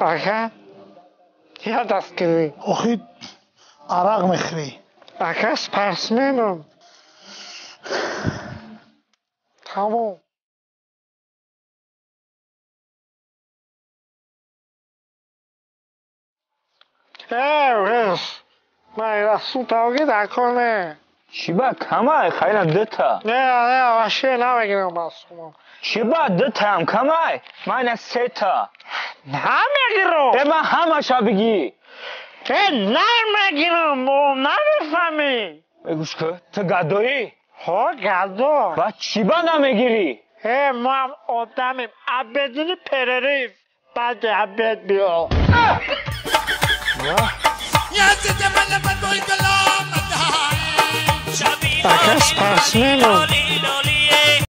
آخه یا دست گیری آخه عرق میخوری آخه سپرسمنم تمام من رسول تاوگی نکنه چیبا کمای خیلی دتا نه باشه نمیگیرم بسوم چیبا دتام کمای من سه تا نمیگیرم من همشا بگی نمیگیرم نمیفهمی بگوش که تو گدایی ها گلدو با چیبا نمیگیری ما هم آدمیم عبدونی پرریف بعد عبد بیا بکس پرسمینم